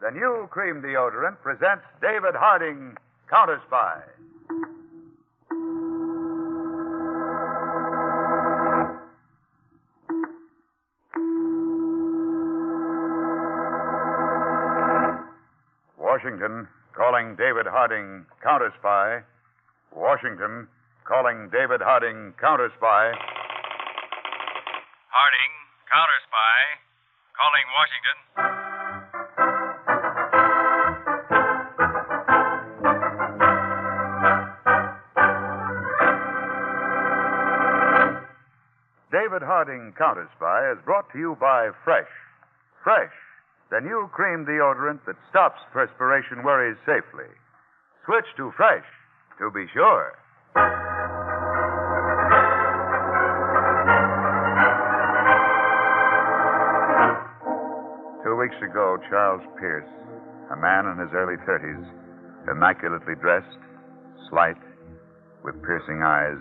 the new cream deodorant, presents David Harding, CounterSpy. Washington, calling David Harding, CounterSpy. Washington, calling David Harding, CounterSpy. Harding, CounterSpy. Calling Washington. David Harding, CounterSpy, is brought to you by Fresh. Fresh, the new cream deodorant that stops perspiration worries safely. Switch to Fresh to be sure. 2 weeks ago, Charles Pierce, a man in his early 30s, immaculately dressed, slight, with piercing eyes,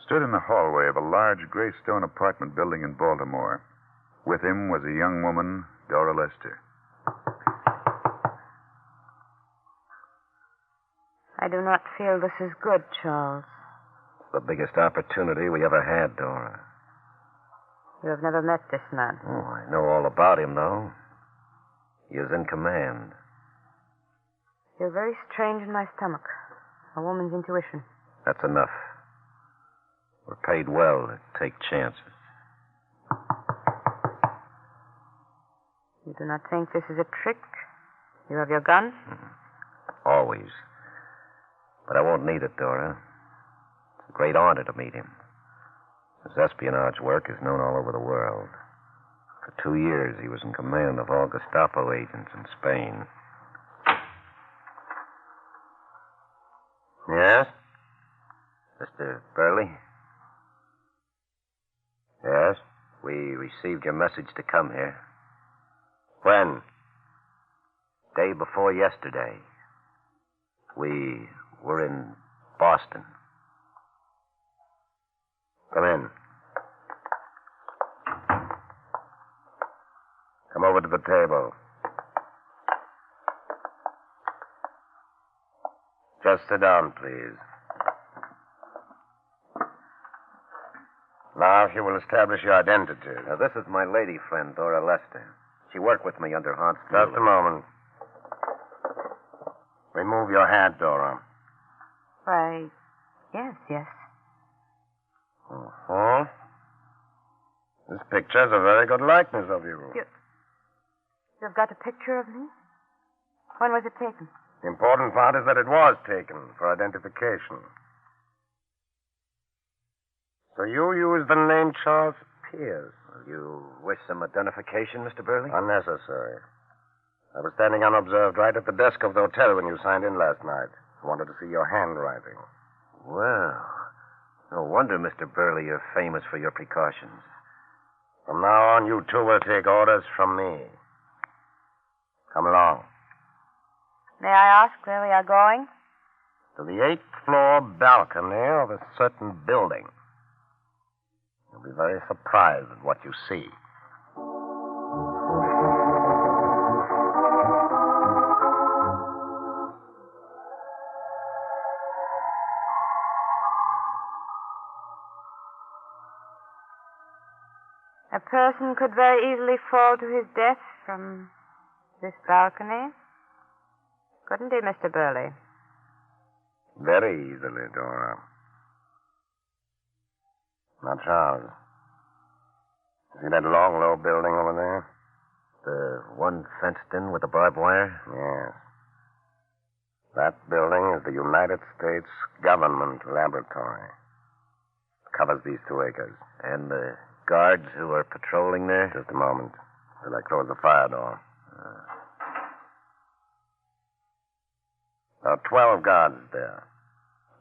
stood in the hallway of a large gray stone apartment building in Baltimore. With him was a young woman, Dora Lester. I do not feel this is good, Charles. The biggest opportunity we ever had, Dora. You have never met this man. Oh, I know all about him, though. He is in command. I feel very strange in my stomach. A woman's intuition. That's enough. We're paid well to take chances. You do not think this is a trick? You have your gun? Always. But I won't need it, Dora. It's a great honor to meet him. His espionage work is known all over the world. For 2 years, he was in command of all Gestapo agents in Spain. Yes? Mr. Burley? Yes? We received your message to come here. When? Day before yesterday. We were in Boston. Come in. Come over to the table. Just sit down, please. Now, if you will establish your identity. Now, this is my lady friend, Dora Lester. She worked with me under Hans Mueller. Just a moment. Remove your hat, Dora. Why, yes. Uh-huh. This picture's a very good likeness of you. You've got a picture of me? When was it taken? The important part is that it was taken for identification. So you used the name Charles Pierce. You wish some identification, Mr. Burley? Unnecessary. I was standing unobserved right at the desk of the hotel when you signed in last night. I wanted to see your handwriting. Well, no wonder, Mr. Burley, you're famous for your precautions. From now on, you two will take orders from me. Come along. May I ask where we are going? To the 8th floor balcony of a certain building. You'll be very surprised at what you see. A person could very easily fall to his death from this balcony. Couldn't he, Mr. Burley? Very easily, Dora. Now, Charles, see that long, low building over there? The one fenced in with the barbed wire? Yes. That building is the United States Government Laboratory. It covers these 2 acres. And the guards who are patrolling there? Just a moment, till I close the fire door. There are 12 guards there,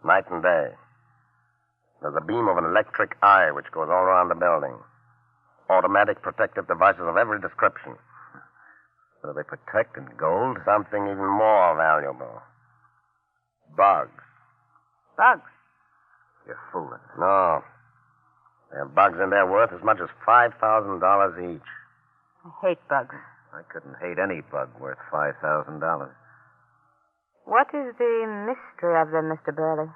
night and day. There's a beam of an electric eye which goes all around the building. Automatic protective devices of every description. So they protect in gold? Something even more valuable. Bugs. Bugs? You're fooling. No. They have bugs in there worth as much as $5,000 each. I hate bugs. I couldn't hate any bug worth $5,000. What is the mystery of them, Mr. Burley?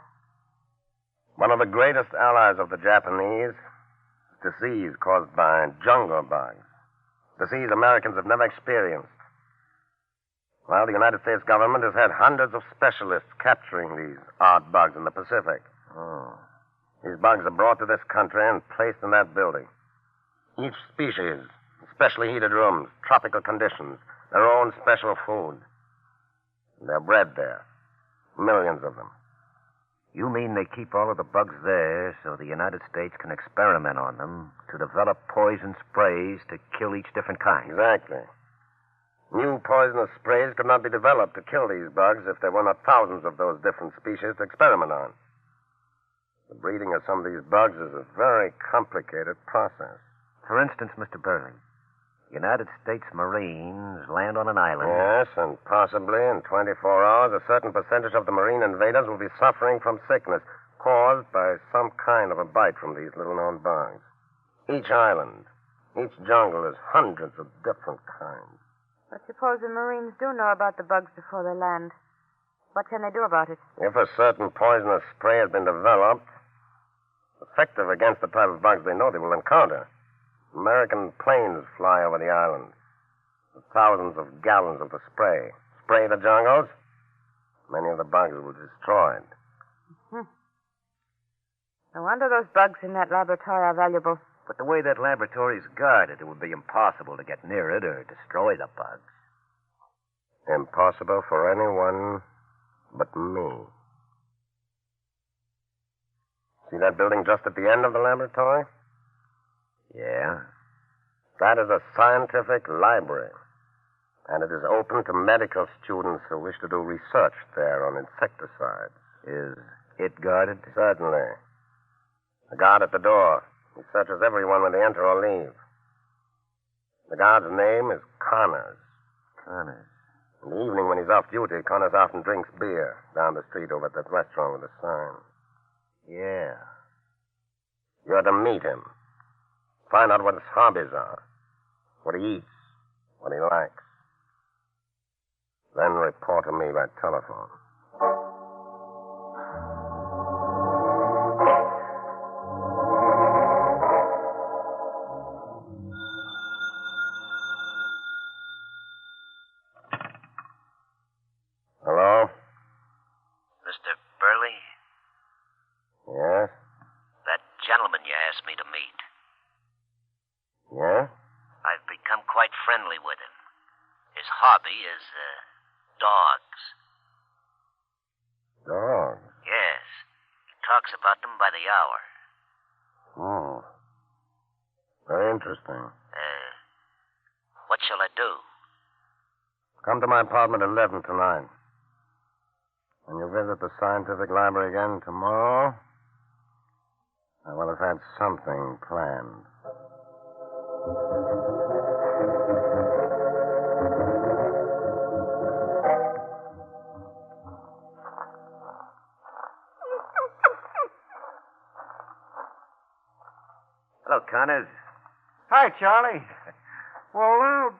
One of the greatest allies of the Japanese is disease caused by jungle bugs. Disease Americans have never experienced. Well, the United States government has had hundreds of specialists capturing these odd bugs in the Pacific. Oh. These bugs are brought to this country and placed in that building. Each species, specially heated rooms, tropical conditions, their own special food. They're bred there. Millions of them. You mean they keep all of the bugs there so the United States can experiment on them to develop poison sprays to kill each different kind? Exactly. New poisonous sprays could not be developed to kill these bugs if there were not thousands of those different species to experiment on. The breeding of some of these bugs is a very complicated process. For instance, Mr. Burley, United States Marines land on an island. Yes, and possibly in 24 hours, a certain percentage of the Marine invaders will be suffering from sickness caused by some kind of a bite from these little-known bugs. Each island, each jungle is hundreds of different kinds. But suppose the Marines do know about the bugs before they land. What can they do about it? If a certain poisonous spray has been developed, effective against the type of bugs they know they will encounter, American planes fly over the island with thousands of gallons of the spray. Spray the jungles, many of the bugs will be destroyed. No wonder those bugs in that laboratory are valuable. But the way that laboratory is guarded, it would be impossible to get near it or destroy the bugs. Impossible for anyone but me. See that building just at the end of the laboratory? Yeah. That is a scientific library. And it is open to medical students who wish to do research there on insecticides. Is it guarded? Certainly. A guard at the door. He searches everyone when they enter or leave. The guard's name is Connors. Connors. In the evening when he's off duty, Connors often drinks beer down the street over at that restaurant with a sign. Yeah. You're to meet him. Find out what his hobbies are. What he eats. What he likes. Then report to me by telephone. Hello? Mr. Burley? Yes? That gentleman you asked me to meet. Yeah? I've become quite friendly with him. His hobby is, dogs. Dogs? Yes. He talks about them by the hour. Oh. Very interesting. What shall I do? Come to my apartment at 11 tonight. When you visit the scientific library again tomorrow, I will have had something planned. Hello, Connors. Hi, Charlie. Well,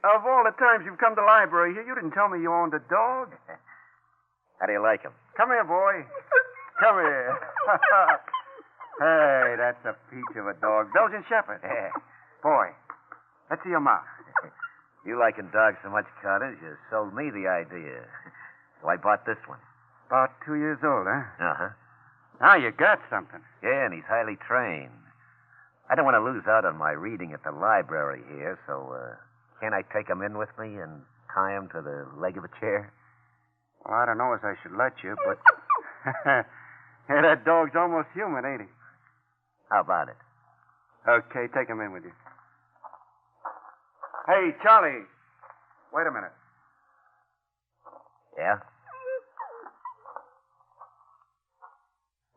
of all the times you've come to the library here, you didn't tell me you owned a dog. How do you like him? Come here, boy. Come here. Hey, that's a peach of a dog. Belgian Shepherd. Boy, let's see your mouth. You liking dogs so much, Connors, you sold me the idea. So I bought this one. About 2 years old, huh? Uh-huh. Now you got something. Yeah, and he's highly trained. I don't want to lose out on my reading at the library here, so can't I take him in with me and tie him to the leg of a chair? Well, I don't know as I should let you, but... Hey, that dog's almost human, ain't he? How about it? Okay, take him in with you. Hey, Charlie. Wait a minute. Yeah?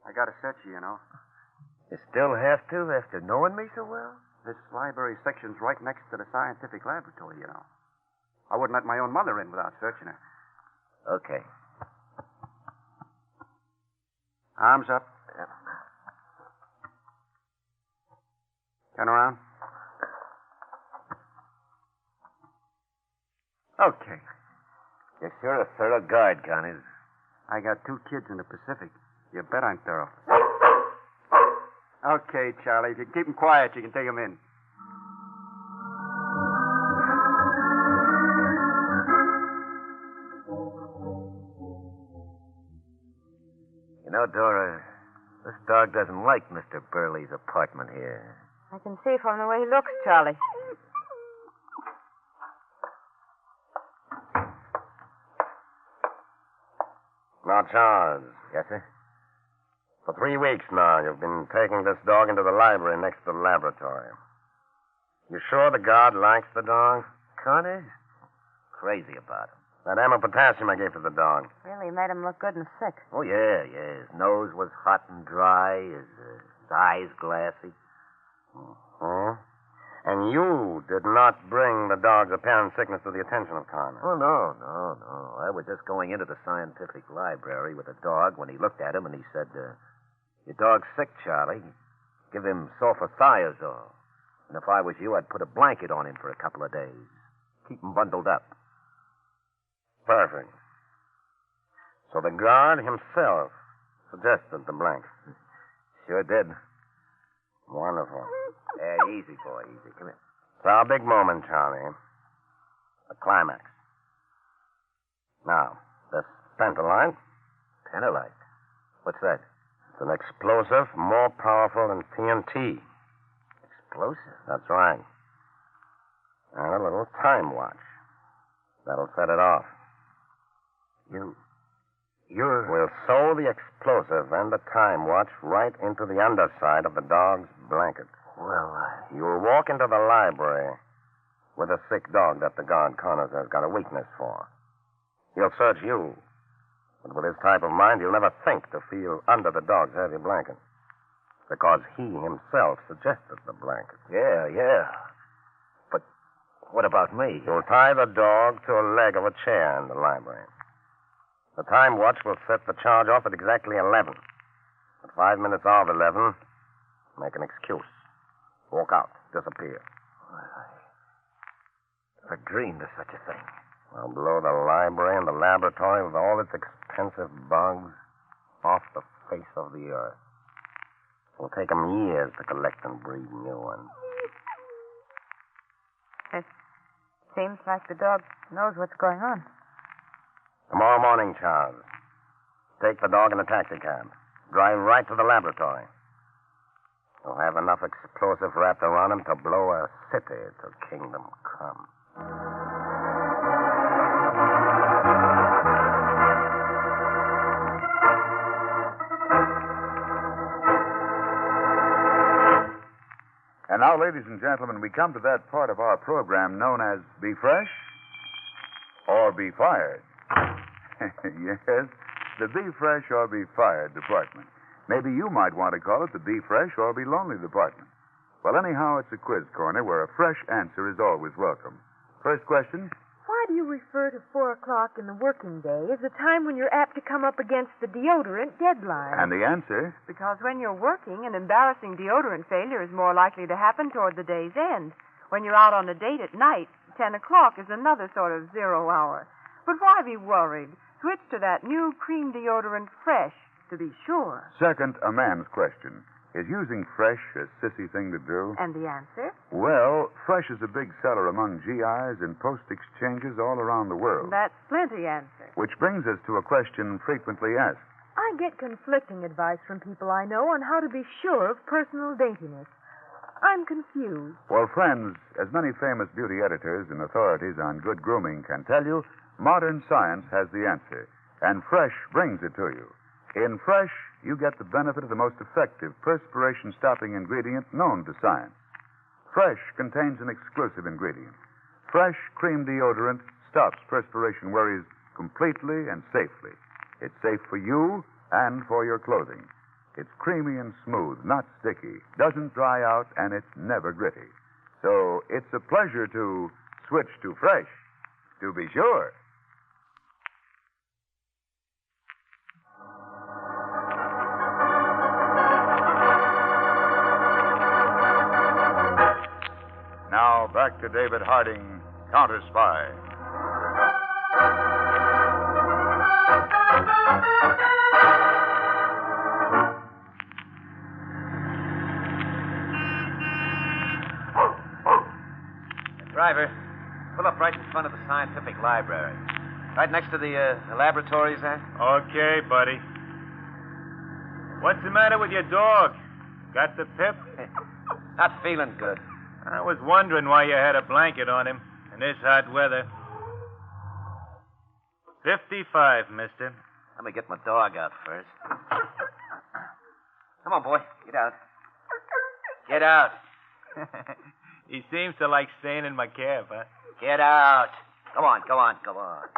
I gotta search you, you know. You still have to, after knowing me so well? This library section's right next to the scientific laboratory, you know. I wouldn't let my own mother in without searching her. Okay. Arms up. Yep. Turn around. Okay. You're sure a thorough guard, Connors. I got 2 kids in the Pacific. You bet I'm thorough. Okay, Charlie. If you keep them quiet, you can take them in. You know, Dora, this dog doesn't like Mr. Burley's apartment here. I can see from the way he looks, Charlie. Now, Charles. Yes, sir? For 3 weeks now, you've been taking this dog into the library next to the laboratory. You sure the guard likes the dog? Connors? Crazy about him. That potassium I gave to the dog. Really made him look good and sick. Oh, yeah. His nose was hot and dry, his eyes glassy. Hmm? And you did not bring the dog's apparent sickness to the attention of Connor. Oh, no. I was just going into the scientific library with the dog when he looked at him and he said, your dog's sick, Charlie. Give him sulfathiazole. And if I was you, I'd put a blanket on him for a couple of days. Keep him bundled up. Perfect. So the guard himself suggested the blanket. Sure did. Wonderful. Hey, easy, boy, easy. Come here. It's our big moment, Charlie. The climax. Now, this pentolite. Penolite? What's that? It's an explosive more powerful than TNT. Explosive? That's right. And a little time watch. That'll set it off. We'll sew the explosive and the time watch right into the underside of the dog's blanket. Well, You'll walk into the library with a sick dog that the guard Connors has got a weakness for. He'll search you. But with his type of mind, he'll never think to feel under the dog's heavy blanket. Because he himself suggested the blanket. yeah. But what about me? You'll tie the dog to a leg of a chair in the library. The time watch will set the charge off at exactly 11. At 5 minutes of 11, make an excuse. Walk out. Disappear. I dreamed of such a thing. I'll blow the library and the laboratory with all its expensive bugs off the face of the earth. It'll take 'em years to collect and breed new ones. It seems like the dog knows what's going on. Tomorrow morning, Charles. Take the dog in a taxicab. Drive right to the laboratory. You'll have enough explosive wrapped around him to blow a city to kingdom come. And now, ladies and gentlemen, we come to that part of our program known as Be Fresh or Be Fired. Yes, the Be Fresh or Be Fired department. Maybe you might want to call it the Be Fresh or Be Lonely department. Well, anyhow, it's a quiz corner where a fresh answer is always welcome. First question. Why do you refer to 4 o'clock in the working day as a time when you're apt to come up against the deodorant deadline? And the answer? Because when you're working, an embarrassing deodorant failure is more likely to happen toward the day's end. When you're out on a date at night, 10 o'clock is another sort of 0 hour. But why be worried? Switch to that new cream deodorant Fresh, to be sure. Second, a man's question. Is using Fresh a sissy thing to do? And the answer? Well, Fresh is a big seller among GIs and post exchanges all around the world. That's plenty answer. Which brings us to a question frequently asked. I get conflicting advice from people I know on how to be sure of personal daintiness. I'm confused. Well, friends, as many famous beauty editors and authorities on good grooming can tell you, modern science has the answer, and Fresh brings it to you. In Fresh, you get the benefit of the most effective perspiration-stopping ingredient known to science. Fresh contains an exclusive ingredient. Fresh cream deodorant stops perspiration worries completely and safely. It's safe for you and for your clothing. It's creamy and smooth, not sticky, doesn't dry out, and it's never gritty. So it's a pleasure to switch to Fresh, to be sure. Now, back to David Harding, CounterSpy. driver, pull up right in front of the scientific library. Right next to the laboratories there. Okay, buddy. What's the matter with your dog? Got the pip? Not feeling good. I was wondering why you had a blanket on him in this hot weather. 55, mister. Let me get my dog out first. Come on, boy. Get out. Get out. He seems to like staying in my cab, huh? Get out. Come on, come on, come on.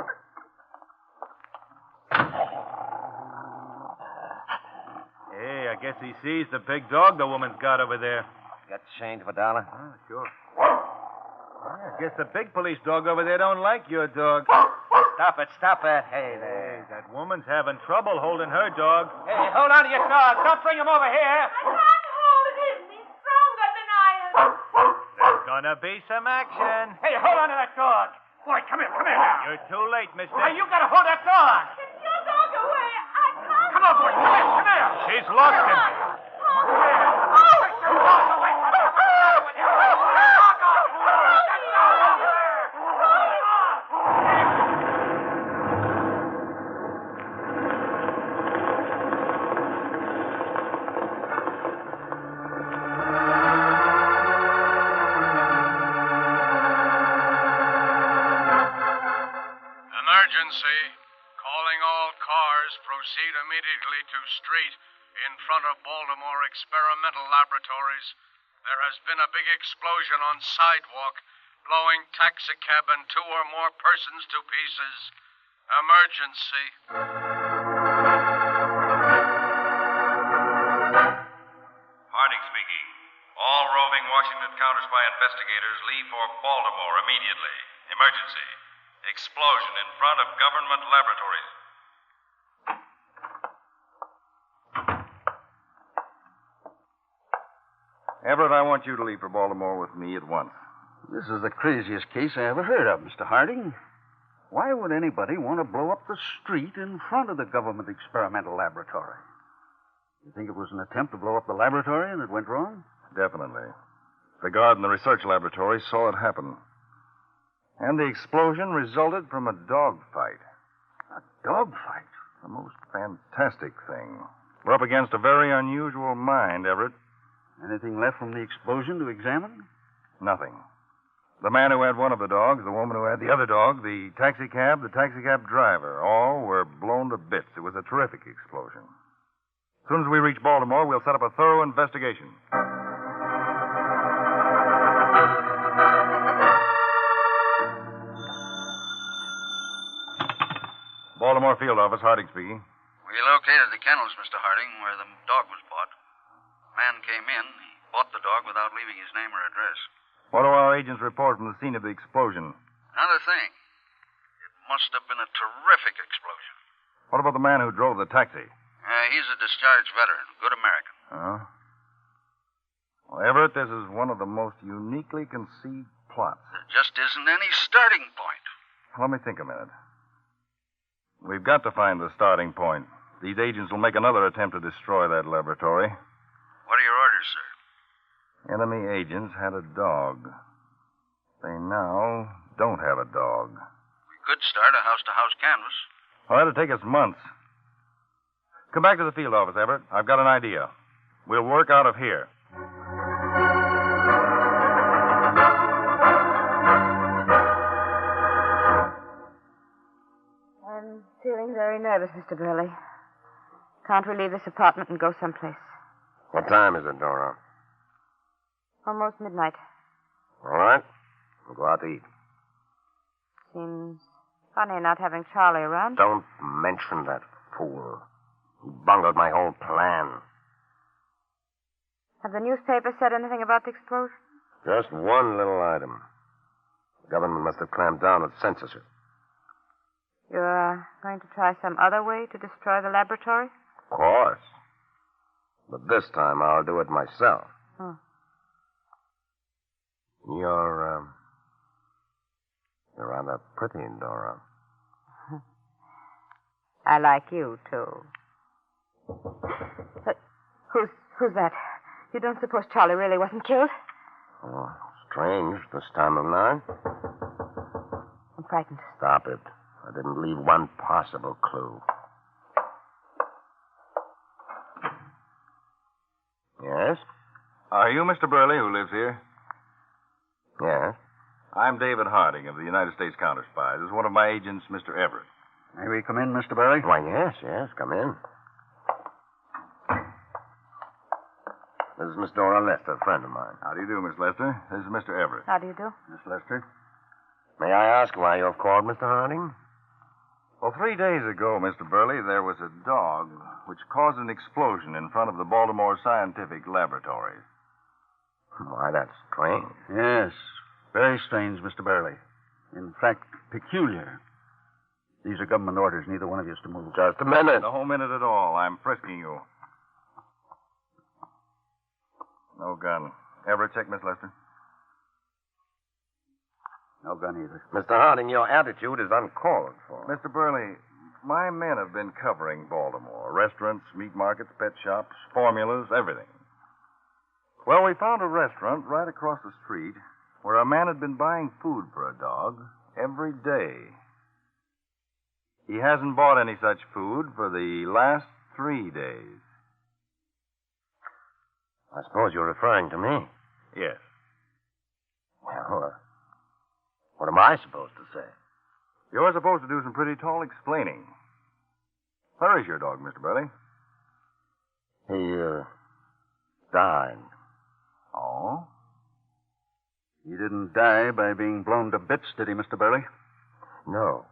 Hey, I guess he sees the big dog the woman's got over there. Got change of $1? Oh, sure. I guess the big police dog over there don't like your dog. Stop it, stop it. Hey, there. Hey, that woman's having trouble holding her dog. Hey, hold on to your dog. Don't bring him over here. I can't hold him. He's stronger than I am. There's gonna be some action. Hey, hold on to that dog. Boy, come here now. You're too late, mister. Hey, you gotta hold that dog. Get your dog away. I can't. Come on, boy. Come here. She's lost him. Emergency. Calling all cars. Proceed immediately to street in front of Baltimore Experimental Laboratories. There has been a big explosion on sidewalk, blowing taxicab and 2 or more persons to pieces. Emergency. Harding speaking. All roving Washington CounterSpy investigators leave for Baltimore immediately. Emergency. Explosion in front of government laboratories. Everett, I want you to leave for Baltimore with me at once. This is the craziest case I ever heard of, Mr. Harding. Why would anybody want to blow up the street in front of the government experimental laboratory? You think it was an attempt to blow up the laboratory and it went wrong? Definitely. The guard in the research laboratory saw it happen. And the explosion resulted from a dogfight. A dogfight? The most fantastic thing. We're up against a very unusual mind, Everett. Anything left from the explosion to examine? Nothing. The man who had one of the dogs, the woman who had the other dog, the taxicab driver, all were blown to bits. It was a terrific explosion. As soon as we reach Baltimore, we'll set up a thorough investigation. Baltimore field office, Harding speaking. We located the kennels, Mr. Harding, where the dog was bought. A man came in. He bought the dog without leaving his name or address. What do our agents report from the scene of the explosion? Another thing. It must have been a terrific explosion. What about the man who drove the taxi? He's a discharged veteran, good American. Huh? Well, Everett, this is one of the most uniquely conceived plots. There just isn't any starting point. Let me think a minute. We've got to find the starting point. These agents will make another attempt to destroy that laboratory. What are your orders, sir? Enemy agents had a dog. They now don't have a dog. We could start a house-to-house canvass. Well, that'll take us months. Come back to the field office, Everett. I've got an idea. We'll work out of here. I'm feeling very nervous, Mr. Burley. Can't we leave this apartment and go someplace? What time is it, Dora? Almost midnight. All right. We'll go out to eat. Seems funny not having Charlie around. Don't mention that fool. He bungled my whole plan. Have the newspapers said anything about the explosion? Just one little item. The government must have clamped down with censorship. You're going to try some other way to destroy the laboratory? Of course. But this time I'll do it myself. Oh. You're rather pretty, Dora. I like you, too. Who's that? You don't suppose Charlie really wasn't killed? Oh, Strange this time of night. I'm frightened. Stop it. I didn't leave one possible clue. Yes? Are you Mr. Burley who lives here? Yes. I'm David Harding of the United States CounterSpy. This is one of my agents, Mr. Everett. May we come in, Mr. Burley? Why, yes. Come in. This is Miss Dora Lester, a friend of mine. How do you do, Miss Lester? This is Mr. Everett. How do you do? Miss Lester? May I ask why you've called, Mr. Harding? Well, 3 days ago, Mr. Burley, there was a dog which caused an explosion in front of the Baltimore Scientific Laboratory. Why, that's strange. Yes. Very strange, Mr. Burley. In fact, peculiar. These are government orders. Neither one of you is to move. Just a minute. No minute at all. I'm frisking you. No gun. Everett, check Miss Lester. No gun either. Mr. Harding, your attitude is uncalled for. Mr. Burley, my men have been covering Baltimore. Restaurants, meat markets, pet shops, formulas, everything. Well, we found a restaurant right across the street where a man had been buying food for a dog every day. He hasn't bought any such food for the last 3 days. I suppose you're referring to me. Yes. Well, what am I supposed to say? You're supposed to do some pretty tall explaining. Where is your dog, Mr. Burley? He, died. Oh? He didn't die by being blown to bits, did he, Mr. Burley? No.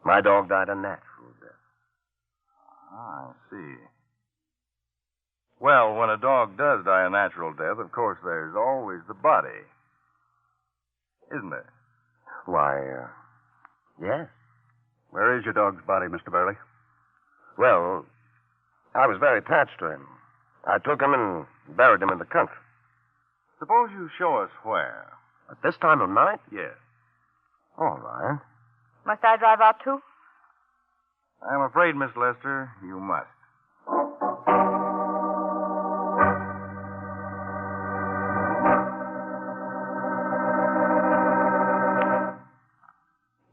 My dog died a natural death. I see. Well, when a dog does die a natural death, of course, there's always the body. Isn't there? Why, yes. Where is your dog's body, Mr. Burley? Well, I was very attached to him. I took him and buried him in the country. Suppose you show us where. At this time of night? Yes. All right. Must I drive out, too? I'm afraid, Miss Lester, you must.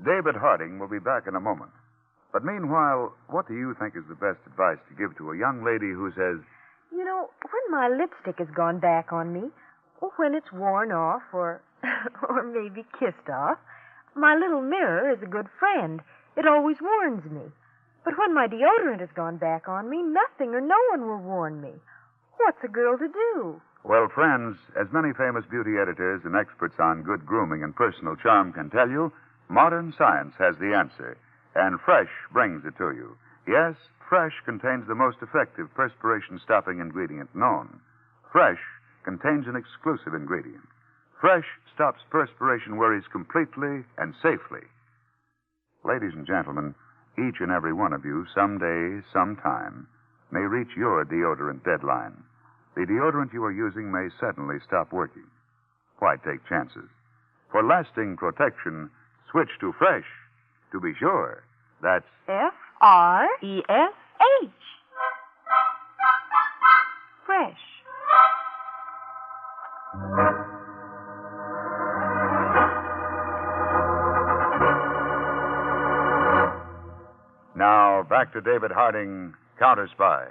David Harding will be back in a moment. But meanwhile, what do you think is the best advice to give to a young lady who says, You know, when my lipstick has gone back on me, or when it's worn off, or maybe kissed off, my little mirror is a good friend. It always warns me. But when my deodorant has gone back on me, nothing or no one will warn me. What's a girl to do? well, friends, as many famous beauty editors and experts on good grooming and personal charm can tell you, modern science has the answer, and Fresh brings it to you. Yes, Fresh contains the most effective perspiration-stopping ingredient known. Fresh contains an exclusive ingredient. Fresh stops perspiration worries completely and safely. Ladies and gentlemen, each and every one of you, someday, sometime, may reach your deodorant deadline. The deodorant you are using may suddenly stop working. Why take chances? For lasting protection, switch to Fresh. To be sure, that's Fresh. Fresh. Now, back to David Harding, CounterSpy.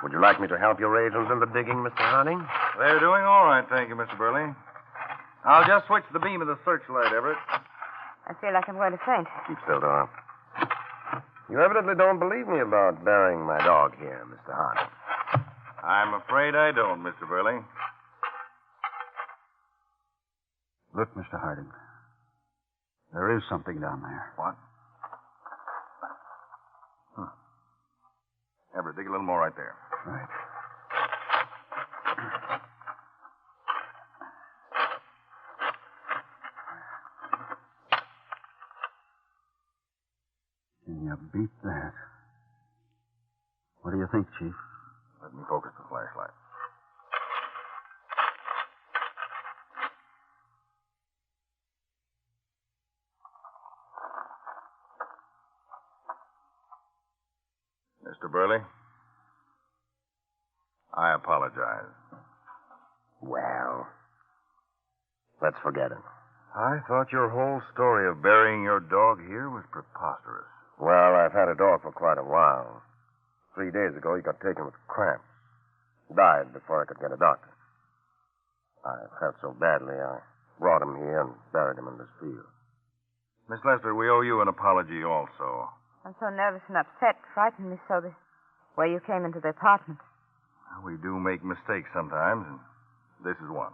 Would you like me to help your agents in the digging, Mr. Harding? They're doing all right, thank you, Mr. Burley. I'll just switch the beam of the searchlight, Everett. I feel like I'm going to faint. Keep still, Dora. You evidently don't believe me about burying my dog here, Mr. Harding. I'm afraid I don't, Mr. Burley. Look, Mr. Harding. There is something down there. What? Everett, dig a little more right there. Right. Can you beat that? What do you think, Chief? Let me focus the flashlight. Mr. Burley, I apologize. Well, let's forget it. I thought your whole story of burying your dog here was preposterous. Well, I've had a dog for quite a while. 3 days ago, he got taken with cramps. Died before I could get a doctor. I felt so badly, I brought him here and buried him in this field. Miss Lester, we owe you an apology also. I'm so nervous and upset. Frightened me so the way you came into the apartment. We do make mistakes sometimes, and this is one.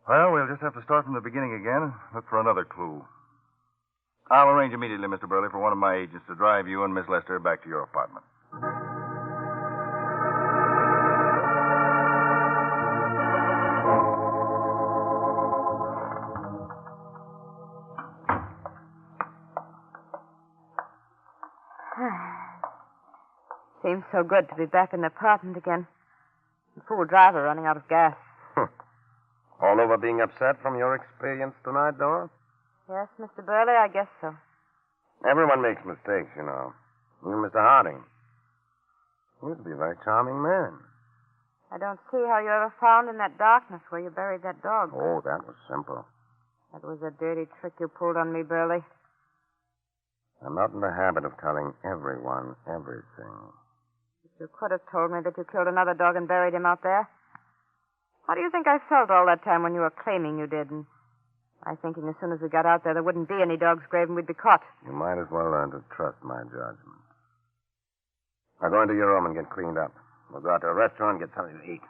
Well, we'll just have to start from the beginning again and look for another clue. I'll arrange immediately, Mr. Burley, for one of my agents to drive you and Miss Lester back to your apartment. Seems so good to be back in the apartment again. The fool driver running out of gas. All over being upset from your experience tonight, Dora? Yes, Mr. Burley, I guess so. Everyone makes mistakes, you know. Even Mr. Harding. He used to be a very charming man. I don't see how you ever found in that darkness where you buried that dog. Oh, that was simple. That was a dirty trick you pulled on me, Burley. I'm not in the habit of telling everyone everything. You could have told me that you killed another dog and buried him out there. How do you think I felt all that time when you were claiming you did? And I thinking as soon as we got out there wouldn't be any dog's grave and we'd be caught. You might as well learn to trust my judgment. Now go into your room and get cleaned up. We'll go out to a restaurant and get something to eat.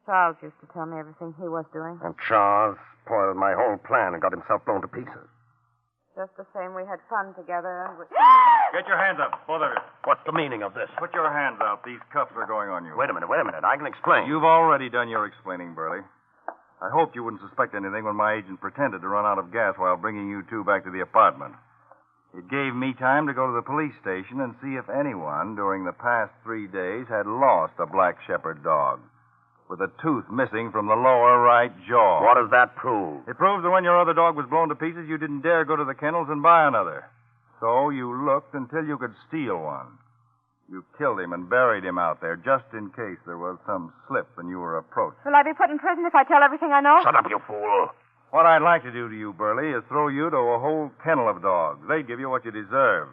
Charles used to tell me everything he was doing. And Charles spoiled my whole plan and got himself blown to pieces. Just the same, we had fun together and we... Get your hands up, both of you. What's the meaning of this? Put your hands out. These cuffs are going on you. Wait a minute. I can explain. You've already done your explaining, Burley. I hoped you wouldn't suspect anything when my agent pretended to run out of gas while bringing you two back to the apartment. It gave me time to go to the police station and see if anyone during the past 3 days had lost a black shepherd dog with a tooth missing from the lower right jaw. What does that prove? It proves that when your other dog was blown to pieces, you didn't dare go to the kennels and buy another. So you looked until you could steal one. You killed him and buried him out there just in case there was some slip and you were approached. Will I be put in prison if I tell everything I know? Shut up, you fool. What I'd like to do to you, Burley, is throw you to a whole kennel of dogs. They'd give you what you deserve.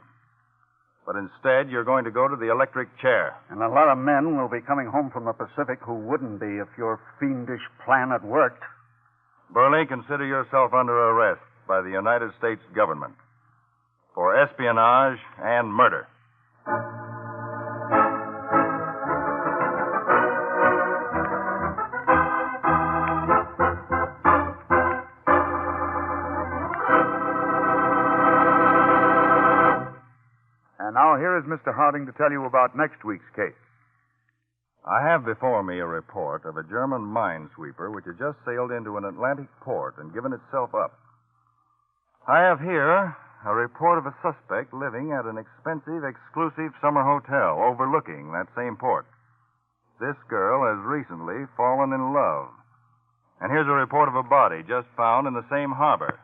But instead, you're going to go to the electric chair. And a lot of men will be coming home from the Pacific who wouldn't be if your fiendish plan had worked. Burley, consider yourself under arrest by the United States government for espionage and murder. And now here is Mr. Harding to tell you about next week's case. I have before me a report of a German minesweeper which had just sailed into an Atlantic port and given itself up. I have here a report of a suspect living at an expensive, exclusive summer hotel overlooking that same port. This girl has recently fallen in love. And here's a report of a body just found in the same harbor.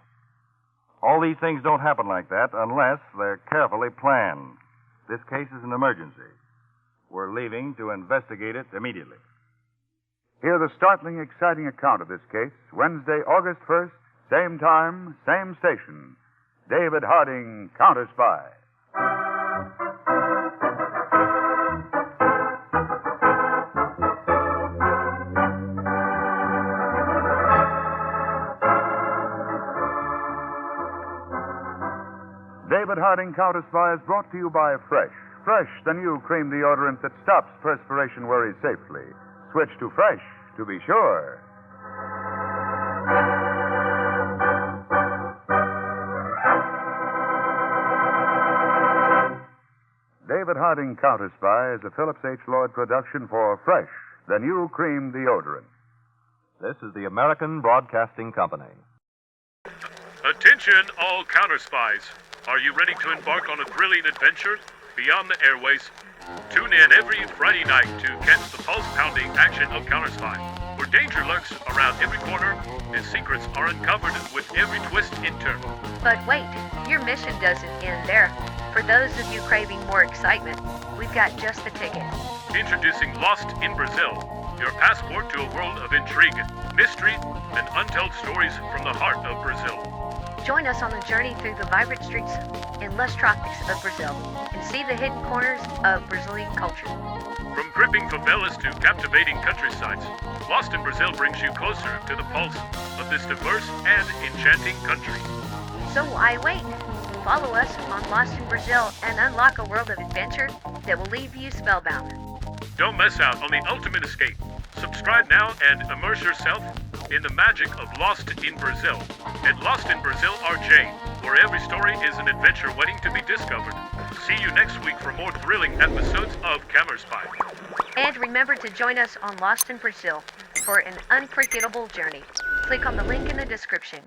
All these things don't happen like that unless they're carefully planned. This case is an emergency. We're leaving to investigate it immediately. Hear the startling, exciting account of this case Wednesday, August 1st, same time, same station. David Harding, CounterSpy. David Harding, CounterSpy, is brought to you by Fresh. Fresh, the new cream deodorant that stops perspiration worries safely. Switch to Fresh to be sure. David Harding, CounterSpy, is a Phillips H. Lloyd production for Fresh, the new cream deodorant. This is the American Broadcasting Company. Attention, all counterspies. Are you ready to embark on a thrilling adventure beyond the airways? Tune in every Friday night to catch the pulse-pounding action of CounterSpy, where danger lurks around every corner and secrets are uncovered with every twist and turn. But wait, your mission doesn't end there. For those of you craving more excitement, we've got just the ticket. Introducing Lost in Brazil, your passport to a world of intrigue, mystery, and untold stories from the heart of Brazil. Join us on the journey through the vibrant streets and lush tropics of Brazil and see the hidden corners of Brazilian culture. From gripping favelas to captivating countrysides, Lost in Brazil brings you closer to the pulse of this diverse and enchanting country. So why wait? Follow us on Lost in Brazil and unlock a world of adventure that will leave you spellbound. Don't miss out on the ultimate escape. Subscribe now and immerse yourself in the magic of Lost in Brazil at Lost in Brazil RJ, where every story is an adventure waiting to be discovered. See you next week for more thrilling episodes of CounterSpy. And remember to join us on Lost in Brazil for an unforgettable journey. Click on the link in the description.